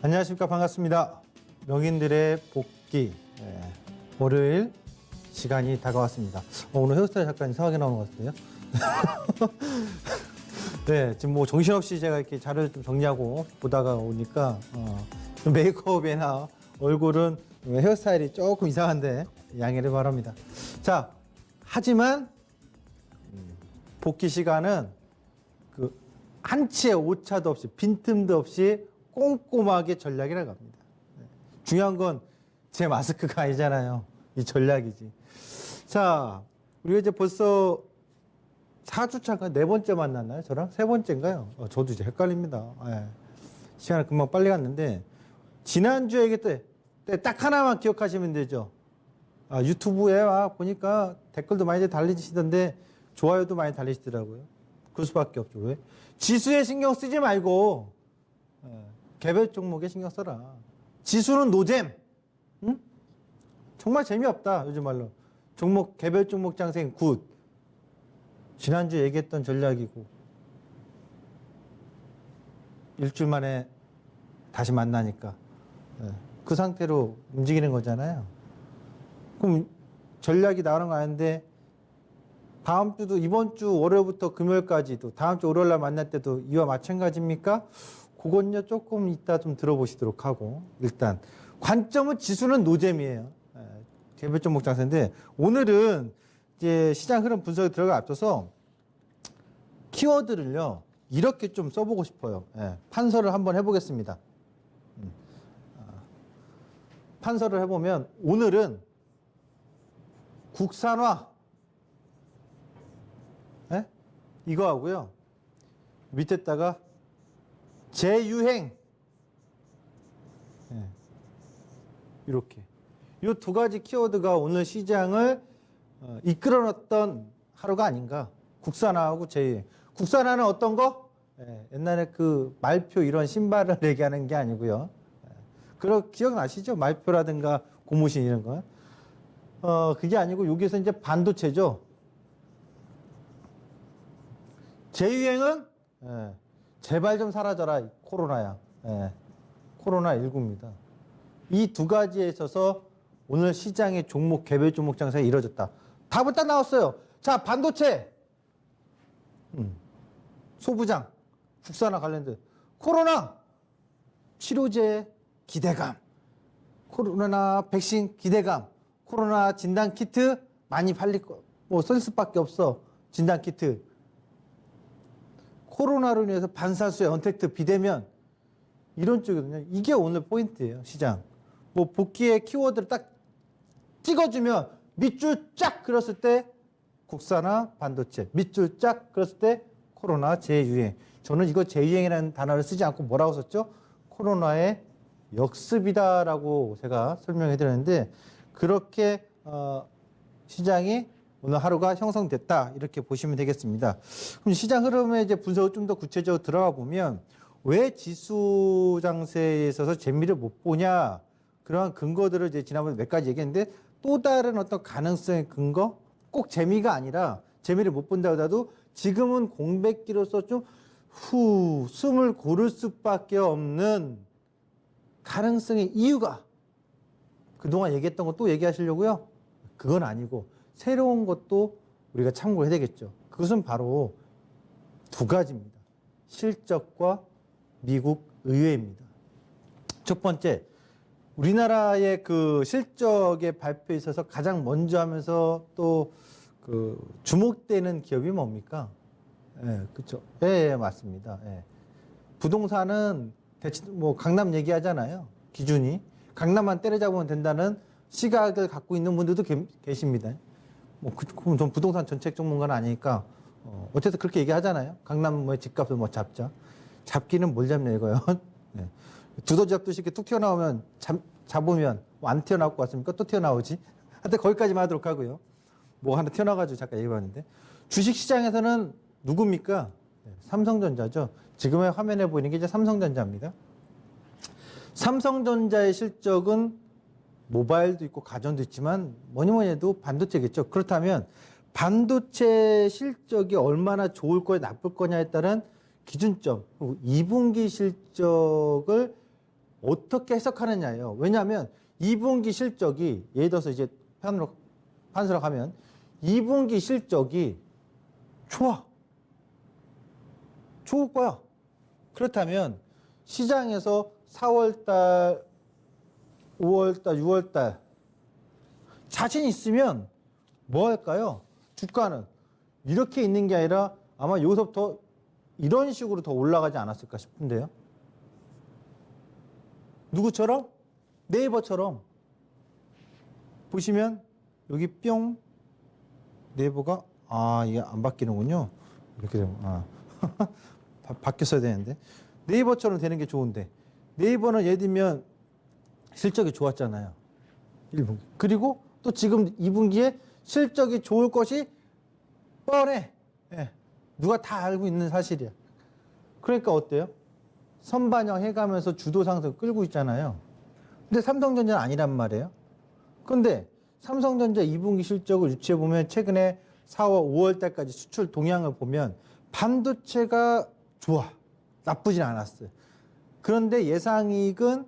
안녕하십니까. 반갑습니다. 명인들의 복귀 월요일 시간이 다가왔습니다. 오늘 헤어스타일 잠깐 이상하게 나오는 것 같은데요. 네, 지금 뭐 정신없이 제가 이렇게 자료를 좀 정리하고 보다가 오니까 좀 메이크업이나 얼굴은 헤어스타일이 조금 이상한데 양해를 바랍니다. 자, 하지만 복귀 시간은 그 한치의 오차도 없이 빈틈도 없이 꼼꼼하게 전략이 나갑니다. 중요한 건 제 마스크가 아니잖아요. 이 전략이지. 자, 우리가 이제 벌써 4주차가 4번째 만났나요? 저랑? 3번째인가요? 저도 이제 헷갈립니다. 시간이 금방 빨리 갔는데, 지난주에 얘기했던 딱 하나만 기억하시면 되죠. 유튜브에 보니까 댓글도 많이 달리시던데, 좋아요도 많이 달리시더라고요. 그럴 수밖에 없죠. 왜? 지수에 신경 쓰지 말고, 개별 종목에 신경 써라. 지수는 노잼. 응? 정말 재미없다. 요즘 말로. 개별 종목 장생 굿. 지난주 얘기했던 전략이고. 일주일 만에 다시 만나니까. 그 상태로 움직이는 거잖아요. 그럼 전략이 나오는 거 아닌데, 다음 주도, 이번 주 월요일부터 금요일까지도, 다음 주 월요일 날 만날 때도 이와 마찬가지입니까? 그건요, 조금 이따 좀 들어보시도록 하고, 일단. 관점은 지수는 노잼이에요. 개별 종목 장세인데, 오늘은 이제 시장 흐름 분석에 들어가 앞서서 키워드를요, 이렇게 좀 써보고 싶어요. 판서를 한번 해보겠습니다. 판서를 해보면, 오늘은 국산화, 이거 하고요, 밑에다가 재유행, 이렇게 이 두 가지 키워드가 오늘 시장을 이끌어놨던 하루가 아닌가. 국산화하고 재유행. 국산화는 어떤 거? 옛날에 그 말표 이런 신발을 얘기하는 게 아니고요. 기억나시죠? 말표라든가 고무신 이런 거. 그게 아니고 여기서 이제 반도체죠. 재유행은 제발 좀 사라져라, 코로나야. 코로나19입니다. 이 두 가지에 있어서 오늘 시장의 개별 종목 장세가 이루어졌다. 답은 딱 나왔어요. 자, 반도체, 소부장, 국산화 관련된 코로나 치료제 기대감, 코로나 백신 기대감, 코로나 진단 키트 많이 팔릴 거, 쓸 수밖에 없어. 진단 키트. 코로나로 인해서 반사수의 언택트 비대면 이런 쪽이거든요. 이게 오늘 포인트예요. 시장. 복귀의 키워드를 딱 찍어주면 밑줄 쫙 그렸을 때 국산화 반도체, 밑줄 쫙 그렸을 때 코로나 재유행. 저는 이거 재유행이라는 단어를 쓰지 않고 뭐라고 썼죠? 코로나의 역습이다라고 제가 설명해 드렸는데, 그렇게 시장이 오늘 하루가 형성됐다, 이렇게 보시면 되겠습니다. 그럼 시장 흐름에 이제 분석을 좀 더 구체적으로 들어가 보면, 왜 지수 장세에 있어서 재미를 못 보냐, 그러한 근거들을 이제 지난번에 몇 가지 얘기했는데, 또 다른 어떤 가능성의 근거, 꼭 재미가 아니라 재미를 못 본다고 하더라도 지금은 공백기로서 좀 숨을 고를 수밖에 없는 가능성의 이유가, 그동안 얘기했던 거 또 얘기하시려고요? 그건 아니고 새로운 것도 우리가 참고해야 되겠죠. 그것은 바로 두 가지입니다. 실적과 미국 의회입니다. 첫 번째, 우리나라의 그 실적의 발표에 있어서 가장 먼저 하면서 또 그 주목되는 기업이 뭡니까? 그렇죠. 맞습니다. 부동산은 강남 얘기하잖아요. 기준이 강남만 때려잡으면 된다는 시각을 갖고 있는 분들도 계십니다. 그럼 전 부동산 정책 전문가는 아니니까 어쨌든 그렇게 얘기하잖아요. 강남 집값을 잡자. 잡기는 뭘 잡냐 이거요. 두더지 잡듯이 이렇게 툭 튀어나오면 잡으면 안 튀어나올 것 같습니까? 또 튀어나오지. 하여튼 거기까지만 하도록 하고요. 하나 튀어나와가지고 잠깐 얘기해봤는데, 주식시장에서는 누굽니까? 삼성전자죠. 지금의 화면에 보이는 게 이제 삼성전자입니다. 삼성전자의 실적은 모바일도 있고 가전도 있지만 뭐니 해도 반도체겠죠. 그렇다면 반도체 실적이 얼마나 좋을 거냐 나쁠 거냐에 따른 기준점, 2분기 실적을 어떻게 해석하느냐예요. 왜냐하면 2분기 실적이 예를 들어서 이제 판서로 가면 2분기 실적이 좋아. 좋을 거야. 그렇다면 시장에서 4월달, 5월달, 6월달 자신 있으면 뭐 할까요? 주가는 이렇게 있는 게 아니라 아마 여기서부터 이런 식으로 더 올라가지 않았을까 싶은데요. 누구처럼? 네이버처럼. 보시면 여기 뿅 네이버가 이게 안 바뀌는군요. 이렇게 되면 바뀌었어야 되는데 네이버처럼 되는 게 좋은데 네이버는 예를 들면 실적이 좋았잖아요. 1분기. 그리고 또 지금 2분기에 실적이 좋을 것이 뻔해. 예. 누가 다 알고 있는 사실이야. 그러니까 어때요? 선반영 해가면서 주도 상승 끌고 있잖아요. 근데 삼성전자는 아니란 말이에요. 근데 삼성전자 2분기 실적을 유추해 보면 최근에 4월, 5월 달까지 수출 동향을 보면 반도체가 좋아. 나쁘진 않았어요. 그런데 예상이익은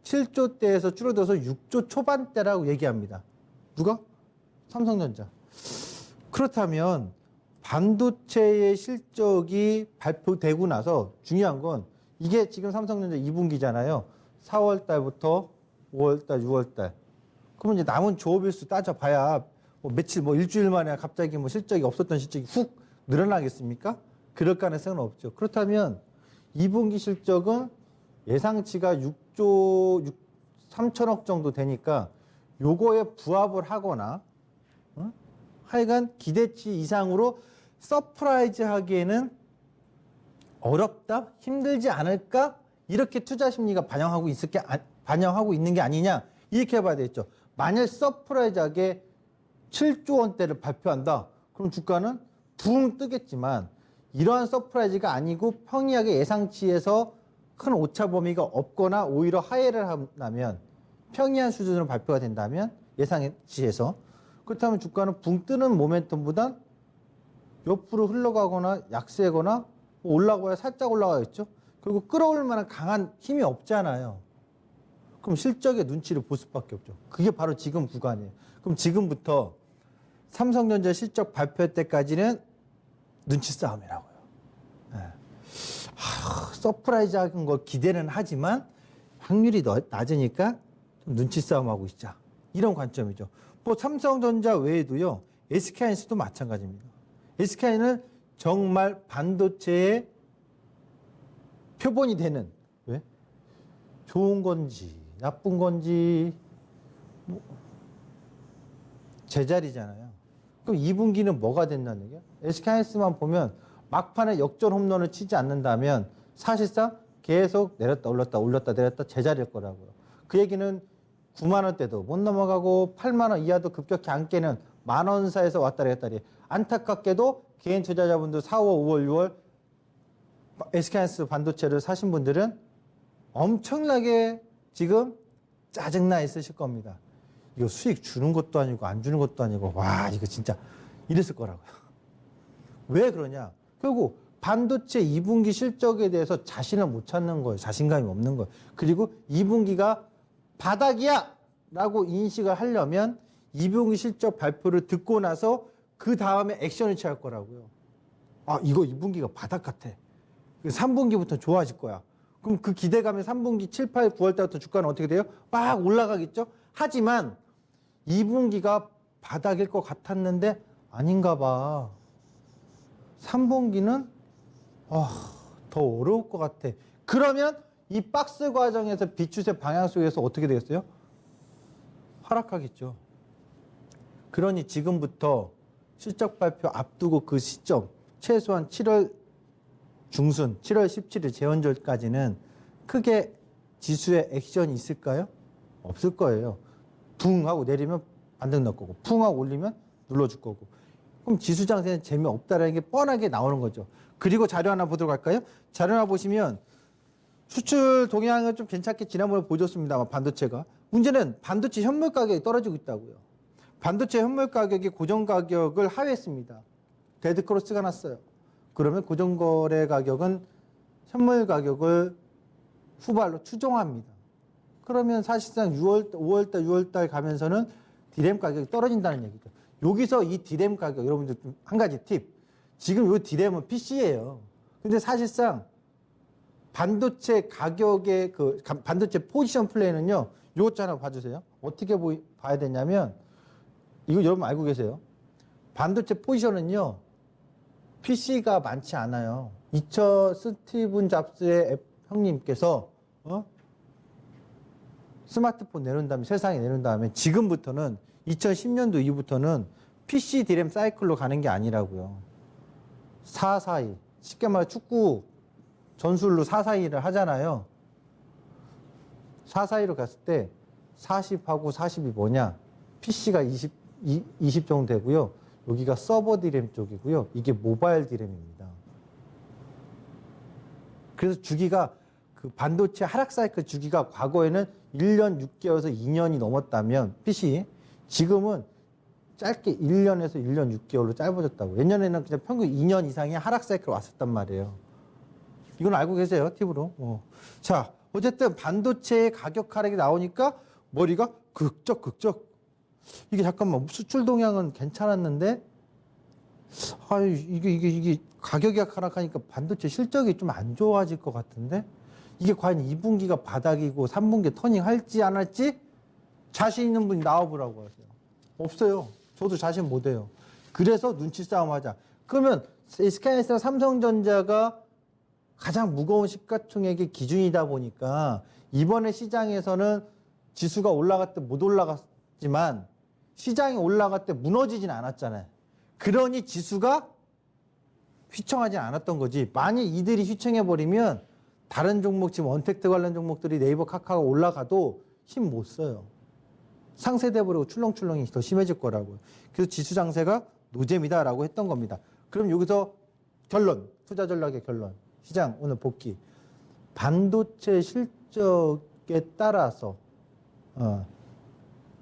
7조대에서 줄어들어서 6조 초반대라고 얘기합니다. 누가? 삼성전자. 그렇다면 반도체의 실적이 발표되고 나서 중요한 건 이게 지금 삼성전자 2분기잖아요. 4월 달부터 5월 달, 6월 달. 그러면 이제 남은 조업일수 따져봐야 뭐 며칠, 일주일 만에 갑자기 실적이 없었던 실적이 훅 늘어나겠습니까? 그럴 가능성은 없죠. 그렇다면 2분기 실적은 예상치가 6조 3천억 정도 되니까 요거에 부합을 하거나 하여간 기대치 이상으로 서프라이즈 하기에는 어렵다? 힘들지 않을까? 이렇게 투자 심리가 반영하고 있는 게 아니냐? 이렇게 봐야 되겠죠. 만약 서프라이즈하게 7조 원대를 발표한다. 그럼 주가는 붕 뜨겠지만 이러한 서프라이즈가 아니고 평이하게 예상치에서 큰 오차 범위가 없거나 오히려 하회를 한다면 평이한 수준으로 발표가 된다면 예상치에서 그렇다면 주가는 붕 뜨는 모멘텀보단 옆으로 흘러가거나 약세거나 올라가야 살짝 올라가겠죠. 그리고 끌어올 만한 강한 힘이 없잖아요. 그럼 실적의 눈치를 볼 수밖에 없죠. 그게 바로 지금 구간이에요. 그럼 지금부터 삼성전자 실적 발표 때까지는 눈치 싸움이라고요. 네. 서프라이즈한 걸 기대는 하지만 확률이 낮으니까 좀 눈치 싸움하고 있자. 이런 관점이죠. 삼성전자 외에도요. SK하이닉스도 마찬가지입니다. SK는 정말 반도체의 표본이 되는 왜? 좋은 건지 나쁜 건지 제자리잖아요. 그럼 2분기는 뭐가 된다는 얘기야? SK하이닉스만 보면 막판에 역전 홈런을 치지 않는다면 사실상 계속 내렸다 올랐다 올렸다 내렸다 제자리일 거라고요. 그 얘기는 9만 원대도 못 넘어가고 8만 원 이하도 급격히 안 깨는 만원 사이에서 왔다 갔다 리 안타깝게도 개인 투자자분들 4월, 5월, 6월 SK하이닉스 반도체를 사신 분들은 엄청나게 지금 짜증나 있으실 겁니다. 이거 수익 주는 것도 아니고 안 주는 것도 아니고 와 이거 진짜 이랬을 거라고요. 왜 그러냐? 결국 반도체 2분기 실적에 대해서 자신을 못 찾는 거예요. 자신감이 없는 거예요. 그리고 2분기가 바닥이야 라고 인식을 하려면 2분기 실적 발표를 듣고 나서 그 다음에 액션을 취할 거라고요. 이거 2분기가 바닥 같아. 3분기부터 좋아질 거야. 그럼 그 기대감에 3분기 7, 8, 9월 달부터 주가는 어떻게 돼요? 막 올라가겠죠? 하지만 2분기가 바닥일 것 같았는데 아닌가 봐. 3분기는 더 어려울 것 같아. 그러면 이 박스 과정에서 비추세 방향 속에서 어떻게 되겠어요? 하락하겠죠. 그러니 지금부터 실적 발표 앞두고 그 시점 최소한 7월 중순 7월 17일 재원절까지는 크게 지수에 액션이 있을까요? 없을 거예요. 붕 하고 내리면 반등 넣을 거고 풍 하고 올리면 눌러줄 거고 그럼 지수 장세는 재미없다라는 게 뻔하게 나오는 거죠. 그리고 자료 하나 보도록 할까요? 자료 하나 보시면 수출 동향은 좀 괜찮게 지난번에 보여줬습니다만 반도체가 문제는 반도체 현물 가격이 떨어지고 있다고요. 반도체 현물 가격이 고정 가격을 하회했습니다. 데드 크로스가 났어요. 그러면 고정 거래 가격은 현물 가격을 후발로 추종합니다. 그러면 사실상 5월달, 6월달 가면서는 디램 가격이 떨어진다는 얘기죠. 여기서 이 디램 가격, 여러분들 좀 한 가지 팁. 지금 이 디램은 PC예요. 근데 사실상 반도체 가격의 반도체 포지션 플레이는요, 이것 하나 봐주세요. 어떻게 봐야 되냐면, 이거 여러분 알고 계세요? 반도체 포지션은요, PC가 많지 않아요. 스티븐 잡스의 형님께서, 스마트폰 내놓은 다음에, 세상에 내놓은 다음에, 지금부터는 2010년도 이후부터는 PC 디램 사이클로 가는 게 아니라고요. 442. 쉽게 말해 축구 전술로 442를 하잖아요. 442로 갔을 때 40하고 40이 뭐냐? PC가 20 정도 되고요. 여기가 서버 디램 쪽이고요. 이게 모바일 디램입니다. 그래서 주기가 그 반도체 하락 사이클 주기가 과거에는 1년 6개월에서 2년이 넘었다면 PC 지금은 짧게 1년에서 1년 6개월로 짧아졌다고. 예전에는 그냥 평균 2년 이상의 하락 사이클 왔었단 말이에요. 이건 알고 계세요, 팁으로. 자, 어쨌든 반도체의 가격 하락이 나오니까 머리가 극적. 이게 잠깐만, 수출 동향은 괜찮았는데, 이게 가격이 하락하니까 반도체 실적이 좀 안 좋아질 것 같은데, 이게 과연 2분기가 바닥이고 3분기 터닝 할지 안 할지 자신 있는 분이 나와보라고 하세요. 없어요. 저도 자신 못 해요. 그래서 눈치 싸움 하자. 그러면 SK하이닉스나 삼성전자가 가장 무거운 시가총액의 기준이다 보니까 이번에 시장에서는 지수가 올라갈 때 못 올라갔지만 시장이 올라갈 때 무너지진 않았잖아요. 그러니 지수가 휘청하진 않았던 거지. 만약 이들이 휘청해버리면 다른 종목, 지금 언택트 관련 종목들이 네이버, 카카오가 올라가도 힘 못 써요. 상쇄돼버리고 출렁출렁이 더 심해질 거라고요. 그래서 지수 장세가 노잼이다라고 했던 겁니다. 그럼 여기서 결론, 투자 전략의 결론. 시장 오늘 복귀. 반도체 실적에 따라서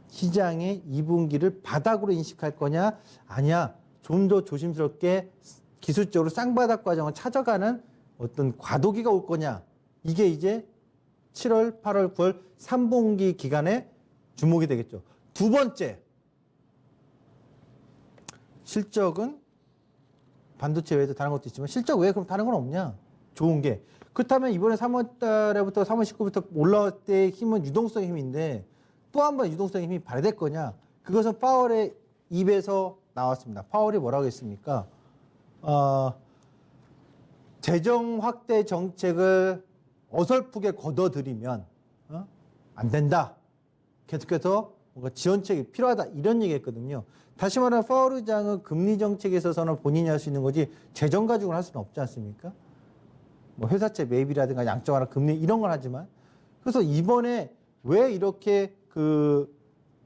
시장의 2분기를 바닥으로 인식할 거냐, 아니야, 좀 더 조심스럽게 기술적으로 쌍바닥 과정을 찾아가는 어떤 과도기가 올 거냐. 이게 이제 7월, 8월, 9월 3분기 기간에 주목이 되겠죠. 두 번째, 실적은 반도체 외에도 다른 것도 있지만 실적 외에 그럼 다른 건 없냐? 좋은 게. 그렇다면 이번에 3월 달에부터 3월 19일부터 올라올 때의 힘은 유동성의 힘인데 또 한 번 유동성의 힘이 발휘될 거냐? 그것은 파월의 입에서 나왔습니다. 파월이 뭐라고 했습니까? 재정 확대 정책을 어설프게 걷어들이면 안 된다. 계속해서 뭔가 지원책이 필요하다. 이런 얘기했거든요. 다시 말하면 파월 의장은 금리 정책에 있어서는 본인이 할 수 있는 거지 재정 가지고는 할 수는 없지 않습니까? 뭐 회사채 매입이라든가 양적완화 금리 이런 걸 하지만 그래서 이번에 왜 이렇게 그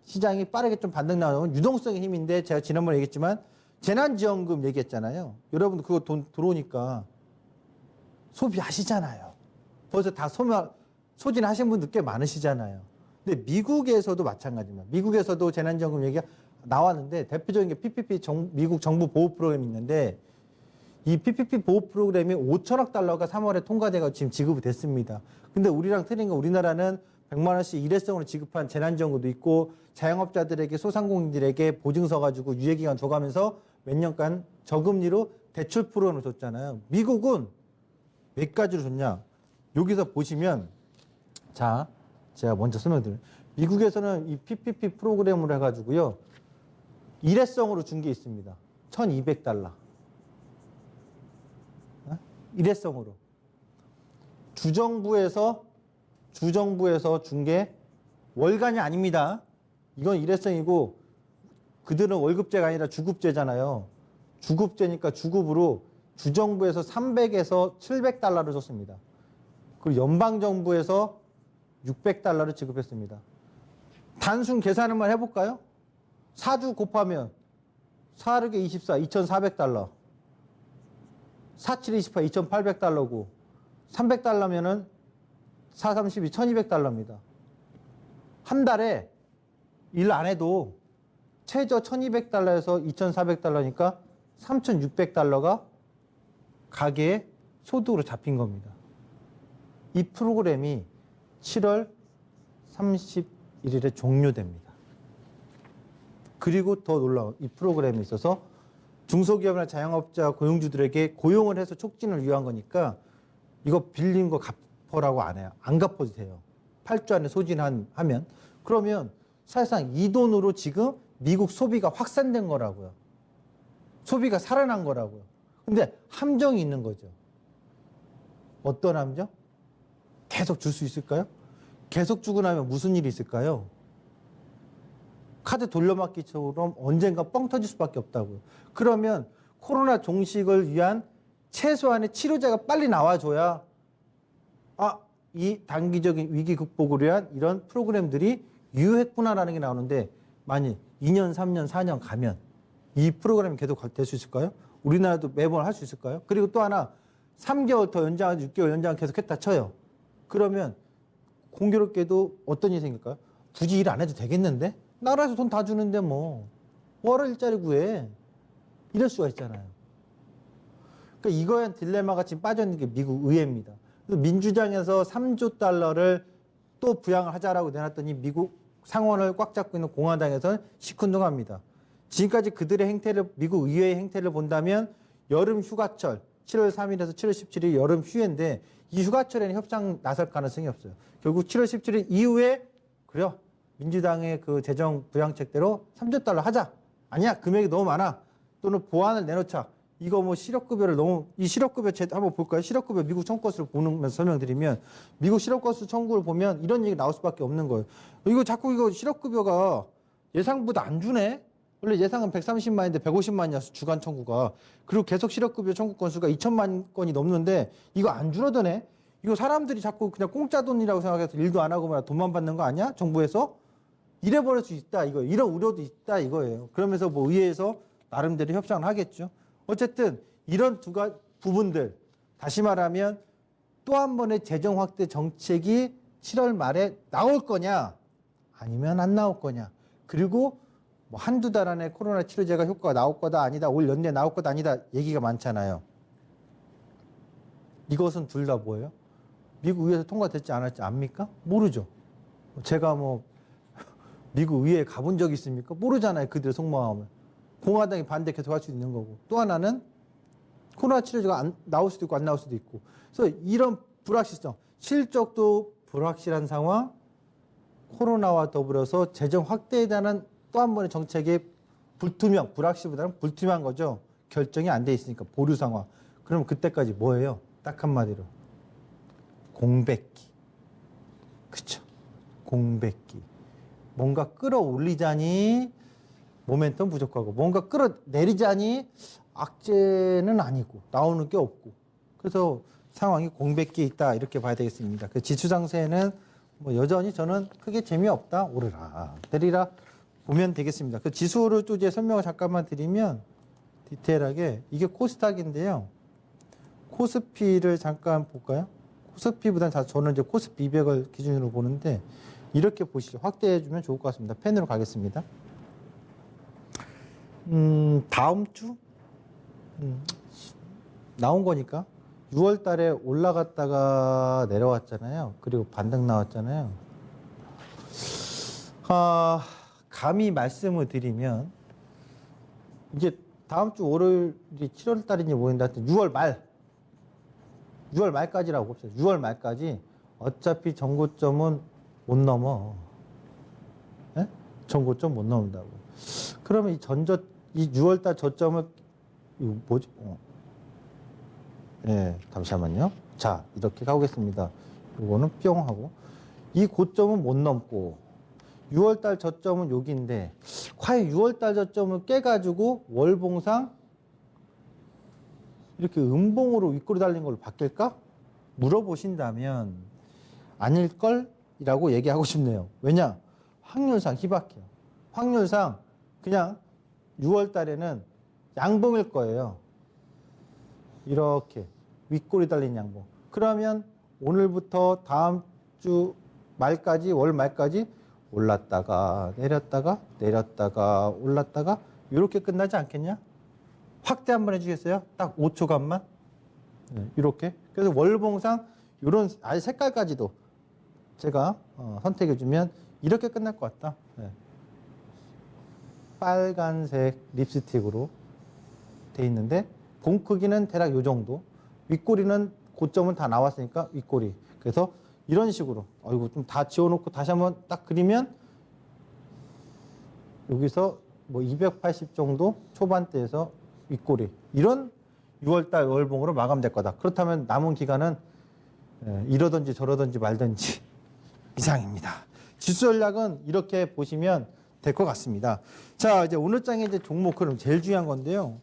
시장이 빠르게 좀 반등 나오면 유동성의 힘인데 제가 지난번에 얘기했지만 재난지원금 얘기했잖아요. 여러분들 그거 돈 들어오니까 소비하시잖아요. 벌써 다 소진하신 분들 꽤 많으시잖아요. 근데 미국에서도 마찬가지입니다. 미국에서도 재난지원금 얘기가 나왔는데 대표적인 게 PPP 미국 정부 보호 프로그램이 있는데 이 PPP 보호 프로그램이 5천억 달러가 3월에 통과돼서 지금 지급이 됐습니다. 근데 우리랑 틀린 건 우리나라는 100만 원씩 일회성으로 지급한 재난지원금도 있고 자영업자들에게 소상공인들에게 보증서 가지고 유예기간 줘가면서 몇 년간 저금리로 대출 프로그램을 줬잖아요. 미국은 몇 가지로 줬냐? 여기서 보시면 자 제가 먼저 설명드릴게요. 미국에서는 이 PPP 프로그램으로 해가지고요. 일회성으로 준 게 있습니다. 1,200달러. 일회성으로. 주정부에서 준 게 월간이 아닙니다. 이건 일회성이고 그들은 월급제가 아니라 주급제잖아요. 주급제니까 주급으로 주정부에서 300에서 700달러를 줬습니다. 그리고 연방정부에서 600달러를 지급했습니다. 단순 계산만 해볼까요? 4주 곱하면 4르게 24, 2,400달러. 47, 28, 2,800달러고 300달러면은 4, 32, 1,200달러입니다. 한 달에 일 안 해도 최저 1,200달러에서 2,400달러니까 3,600달러가 가계의 소득으로 잡힌 겁니다. 이 프로그램이 7월 31일에 종료됩니다. 그리고 더 놀라운 이 프로그램에 있어서 중소기업이나 자영업자 고용주들에게 고용을 해서 촉진을 위한 거니까 이거 빌린 거 갚으라고 안 해요. 안 갚아도 돼요. 8주 안에 소진하면. 그러면 사실상 이 돈으로 지금 미국 소비가 확산된 거라고요. 소비가 살아난 거라고요. 근데 함정이 있는 거죠. 어떤 함정? 계속 줄 수 있을까요? 계속 주고 나면 무슨 일이 있을까요? 카드 돌려막기처럼 언젠가 뻥 터질 수밖에 없다고요. 그러면 코로나 종식을 위한 최소한의 치료제가 빨리 나와줘야 이 단기적인 위기 극복을 위한 이런 프로그램들이 유효했구나라는 게 나오는데 만일 2년, 3년, 4년 가면 이 프로그램이 계속 될 수 있을까요? 우리나라도 매번 할 수 있을까요? 그리고 또 하나 3개월 더 연장, 6개월 연장 계속했다 쳐요. 그러면 공교롭게도 어떤 일이 생길까요? 굳이 일 안 해도 되겠는데? 나라에서 돈 다 주는데 뭐하러 일자리 구해? 이럴 수가 있잖아요. 그러니까 이거에 딜레마가 지금 빠져있는 게 미국 의회입니다. 그래서 민주당에서 3조 달러를 또 부양을 하자라고 내놨더니 미국 상원을 꽉 잡고 있는 공화당에서는 시큰둥합니다. 지금까지 그들의 행태를, 미국 의회의 행태를 본다면 여름 휴가철 7월 3일에서 7월 17일 여름 휴회인데 이 휴가철에는 협상 나설 가능성이 없어요. 결국 7월 17일 이후에 그래요. 민주당의 그 재정 부양책대로 3조 달러 하자. 아니야. 금액이 너무 많아. 또는 보완을 내놓자. 이거 뭐 실업급여를 너무 이 실업급여 한번 볼까요? 실업급여 미국 청구 건수를 보면서 설명드리면 미국 실업건수 청구를 보면 이런 얘기 나올 수밖에 없는 거예요. 이거 자꾸 이거 실업급여가 예상보다 안 주네. 원래 예상은 130만인데 150만이었어 주간 청구가. 그리고 계속 실업급여 청구 건수가 2천만 건이 넘는데 이거 안 줄어드네. 이거 사람들이 자꾸 그냥 공짜 돈이라고 생각해서 일도 안 하고 말 돈만 받는 거 아니야? 정부에서 이래 버릴 수 있다 이거. 이런 우려도 있다 이거예요. 그러면서 뭐 의회에서 나름대로 협상을 하겠죠. 어쨌든 이런 부분들 다시 말하면 또 한 번의 재정 확대 정책이 7월 말에 나올 거냐 아니면 안 나올 거냐. 그리고 뭐 한두 달 안에 코로나 치료제가 효과가 나올 거다 아니다. 올 연내에 나올 거다 아니다. 얘기가 많잖아요. 이것은 둘 다 뭐예요? 미국 의회에서 통과됐지 않았지 압니까? 모르죠. 제가 뭐 미국 의회에 가본 적이 있습니까? 모르잖아요. 그들의 속마음을. 공화당이 반대 계속 할 수 있는 거고. 또 하나는 코로나 치료제가 나올 수도 있고 안 나올 수도 있고. 그래서 이런 불확실성, 실적도 불확실한 상황, 코로나와 더불어서 재정 확대에 대한 또 한 번의 정책의 불투명, 불확실보다는 불투명한 거죠. 결정이 안 돼 있으니까 보류 상황. 그럼 그때까지 뭐예요? 딱 한마디로 공백기. 그쵸? 공백기. 뭔가 끌어올리자니 모멘텀 부족하고 뭔가 끌어내리자니 악재는 아니고 나오는 게 없고 그래서 상황이 공백기에 있다 이렇게 봐야 되겠습니다. 그 지수 장세는 뭐 여전히 저는 크게 재미없다 오르라 내리라 보면 되겠습니다. 그 지수를 또 이제 설명을 잠깐만 드리면 디테일하게 이게 코스닥인데요. 코스피를 잠깐 볼까요? 코스피보다는 저는 이제 코스피 200을 기준으로 보는데 이렇게 보시죠. 확대해 주면 좋을 것 같습니다. 펜으로 가겠습니다. 다음 주 나온 거니까 6월 달에 올라갔다가 내려왔잖아요. 그리고 반등 나왔잖아요. 감히 말씀을 드리면 이제 다음 주 월요일이 7월 달인지 모르겠는데 하여튼 6월 말까지라고 봅시다. 6월 말까지 어차피 전고점은 못 넘어. 네? 전고점 못 넘는다고. 그러면 이 6월달 저점을 이거 뭐지? 예, 잠시만요. 자, 이렇게 가보겠습니다. 이거는 뿅 하고 이 고점은 못 넘고 6월달 저점은 여기인데 과연 6월달 저점을 깨가지고 월봉상 이렇게 음봉으로 윗꼬리 달린 걸로 바뀔까? 물어보신다면 아닐걸이라고 얘기하고 싶네요. 왜냐? 확률상 희박해요. 확률상 그냥 6월 달에는 양봉일 거예요. 이렇게 윗꼬리 달린 양봉. 그러면 오늘부터 다음 주 말까지 월 말까지 올랐다가 내렸다가 올랐다가 이렇게 끝나지 않겠냐? 확대 한번 해주겠어요? 딱 5초간만. 네, 이렇게. 그래서 월봉상 이런 아예 색깔까지도 제가 선택해주면 이렇게 끝날 것 같다. 네. 빨간색 립스틱으로 돼 있는데 본 크기는 대략 요 정도. 윗꼬리는 고점은 다 나왔으니까 윗꼬리. 그래서 이런 식으로 이거 좀 다 지워놓고 다시 한번 딱 그리면 여기서 뭐 280 정도 초반대에서 윗꼬리. 이런 6월달 월봉으로 마감될 거다. 그렇다면 남은 기간은 이러든지 저러든지 말든지 이상입니다. 지수 전략은 이렇게 보시면 될 것 같습니다. 자, 이제 오늘 장에 이제 종목 그럼 제일 중요한 건데요.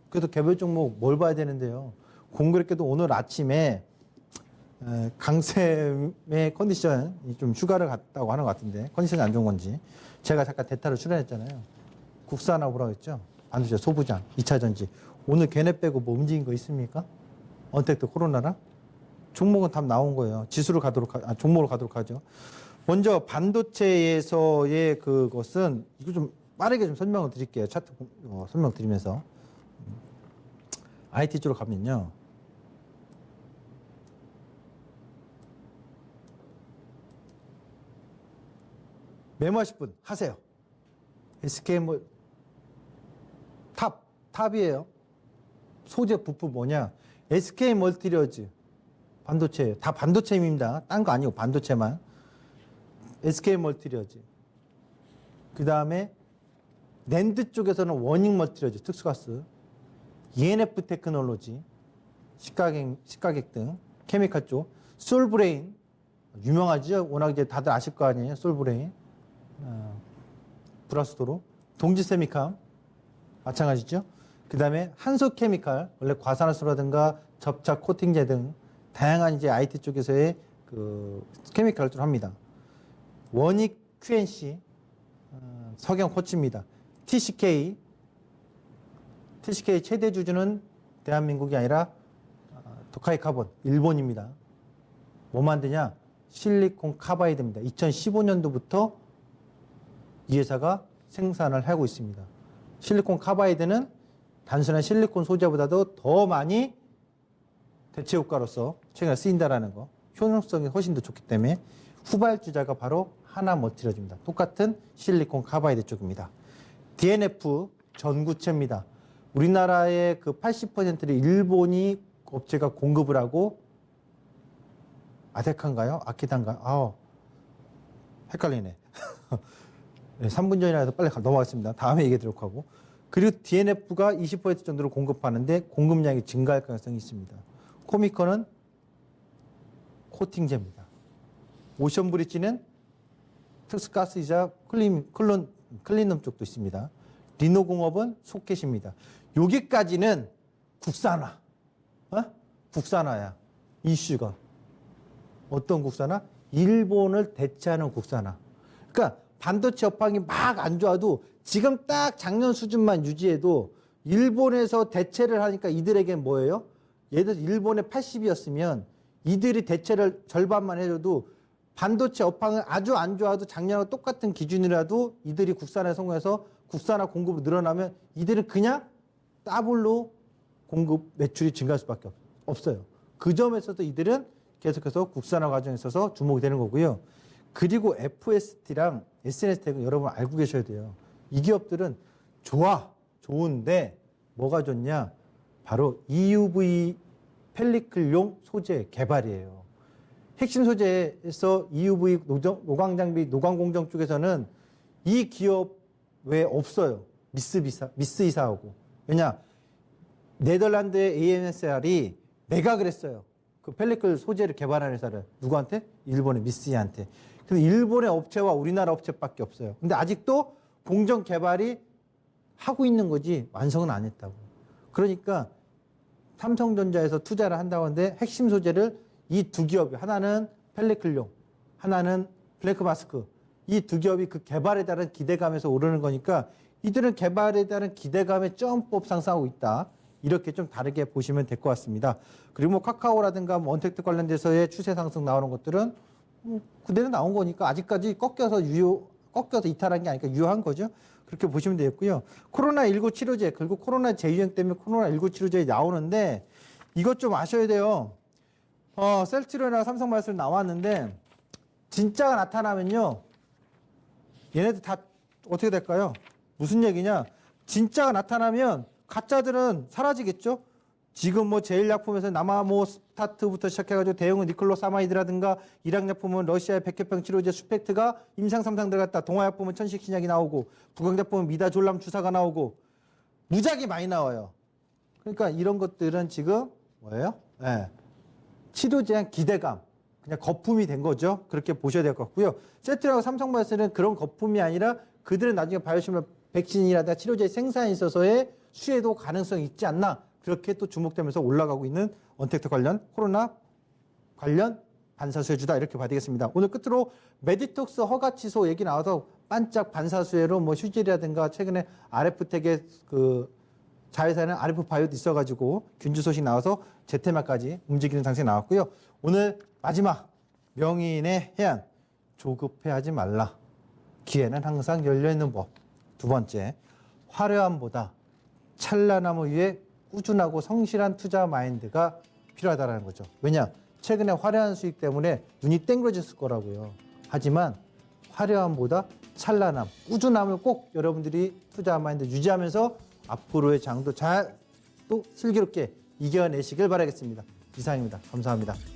그래도 개별 종목 뭘 봐야 되는데요. 공교롭게도 오늘 아침에 강쌤의 컨디션이 좀 휴가를 갔다고 하는 것 같은데 컨디션이 안 좋은 건지 제가 잠깐 대타로 출연했잖아요. 국산화 보라고 했죠. 반도체 소부장, 2차 전지. 오늘 걔네 빼고 뭐 움직인 거 있습니까? 언택트 코로나랑? 종목은 답 나온 거예요. 지수로 종목으로 가도록 하죠. 먼저 반도체에서의 그것은 이거 좀 빠르게 좀 설명을 드릴게요. 차트 설명 드리면서 IT 쪽으로 가면요. 메모하실 분 하세요. SK 뭐 탑이에요. 소재 부품 뭐냐? SK 멀티리얼즈 반도체예요. 다 반도체입니다. 딴 거 아니고 반도체만. SK 멀티리얼즈. 그 다음에 낸드 쪽에서는 워닝 멀티리얼즈 특수가스, ENF 테크놀로지, 식가객 등 케미칼 쪽, 솔브레인 유명하죠. 워낙 이제 다들 아실 거 아니에요. 솔브레인, 브라스도로, 동지세미캄 마찬가지죠. 그 다음에 한소케미칼, 원래 과산화수라든가 접착 코팅제 등 다양한 이제 IT 쪽에서의 그 케미칼을 합니다. 원익 QNC, 석영 코치입니다. TCK 최대 주주는 대한민국이 아니라 도카이 카본, 일본입니다. 뭐 만드냐? 실리콘 카바이드입니다. 2015년도부터 이 회사가 생산을 하고 있습니다. 실리콘 카바이드는 단순한 실리콘 소재보다도 더 많이 대체 효과로서 최근에 쓰인다라는 거, 효능성이 훨씬 더 좋기 때문에 후발주자가 바로 하나머티리얼즈입니다. 똑같은 실리콘 카바이드 쪽입니다. DNF 전구체입니다. 우리나라의 그 80%를 일본이 업체가 공급을 하고 아데카인가요? 아키다인가요? 헷갈리네. 네, 3분 전이라 해서 빨리 넘어가겠습니다. 다음에 얘기하도록 하고. 그리고 DNF가 20% 정도로 공급하는데 공급량이 증가할 가능성이 있습니다. 코미커는 코팅제입니다. 오션브리지는 특수가스이자 클린룸 쪽도 있습니다. 리노공업은 소켓입니다. 여기까지는 국산화. 국산화야. 이슈가. 어떤 국산화? 일본을 대체하는 국산화. 그러니까 반도체 업황이 막 안 좋아도 지금 딱 작년 수준만 유지해도 일본에서 대체를 하니까 이들에겐 뭐예요? 예를 들어 일본의 80이었으면 이들이 대체를 절반만 해줘도 반도체 업황은 아주 안 좋아도 작년과 똑같은 기준이라도 이들이 국산화에 성공해서 국산화 공급이 늘어나면 이들은 그냥 더블로 공급 매출이 증가할 수밖에 없어요. 그 점에서도 이들은 계속해서 국산화 과정에 있어서 주목이 되는 거고요. 그리고 FST랑 SNS텍은 여러분 알고 계셔야 돼요. 이 기업들은 좋은데 뭐가 좋냐? 바로 EUV 펠리클용 소재 개발이에요. 핵심 소재에서 EUV 노광 장비, 노광 공정 쪽에서는 이 기업 외에 없어요. 미스이사하고. 왜냐? 네덜란드의 AMSR이 매각을 했어요. 그 펠리클 소재를 개발하는 회사를. 누구한테? 일본의 미스이한테. 근데 일본의 업체와 우리나라 업체밖에 없어요. 근데 아직도 공정 개발이 하고 있는 거지 완성은 안 했다고. 그러니까 삼성전자에서 투자를 한다고 하는데 핵심 소재를 이 두 기업이, 하나는 펠리클용, 하나는 블랙마스크, 이 두 기업이 그 개발에 따른 기대감에서 오르는 거니까 이들은 개발에 따른 기대감에 점법 상승하고 있다. 이렇게 좀 다르게 보시면 될 것 같습니다. 그리고 뭐 카카오라든가 뭐 언택트 관련돼서의 추세 상승 나오는 것들은 그대로 나온 거니까 아직까지 꺾여서 이탈한 게 아니니까 유효한 거죠. 그렇게 보시면 되겠고요. 코로나19 치료제, 그리고 코로나 재유행 때문에 코로나19 치료제에 나오는데 이것 좀 아셔야 돼요. 셀트리온이나 삼성바이오스 나왔는데 진짜가 나타나면요. 얘네들 다 어떻게 될까요? 무슨 얘기냐? 진짜가 나타나면 가짜들은 사라지겠죠? 지금 뭐 제일약품에서 나마모스타트부터 시작해가지고 대형은 니클로사마이드라든가 일약약품은 러시아의 백혈병 치료제 수펙트가 임상 3상 들어갔다. 동화약품은 천식신약이 나오고 부강약품은 미다졸람 주사가 나오고 무작위 많이 나와요. 그러니까 이런 것들은 지금 뭐예요? 네. 치료제에 대한 기대감, 그냥 거품이 된 거죠. 그렇게 보셔야 될 것 같고요. 세트라고 삼성바이오스는 그런 거품이 아니라 그들은 나중에 바이오시밀 백신이라든가 치료제 생산에 있어서의 수혜도 가능성이 있지 않나. 그렇게 또 주목되면서 올라가고 있는 언택트 관련 코로나 관련 반사수혜주다 이렇게 봐야 되겠습니다. 오늘 끝으로 메디톡스 허가 취소 얘기 나와서 반짝 반사수혜로 뭐 휴질이라든가 최근에 RF텍의 그 자회사는 RF바이오도 있어가지고 균주 소식 나와서 제테마까지 움직이는 장세가 나왔고요. 오늘 마지막 명인의 해안 조급해하지 말라. 기회는 항상 열려있는 법. 두 번째 화려함보다 찬란함을 위해 꾸준하고 성실한 투자 마인드가 필요하다는 거죠. 왜냐? 최근에 화려한 수익 때문에 눈이 땡그러졌을 거라고요. 하지만 화려함보다 찬란함, 꾸준함을 꼭 여러분들이 투자 마인드 유지하면서 앞으로의 장도 잘 또 슬기롭게 이겨내시길 바라겠습니다. 이상입니다. 감사합니다.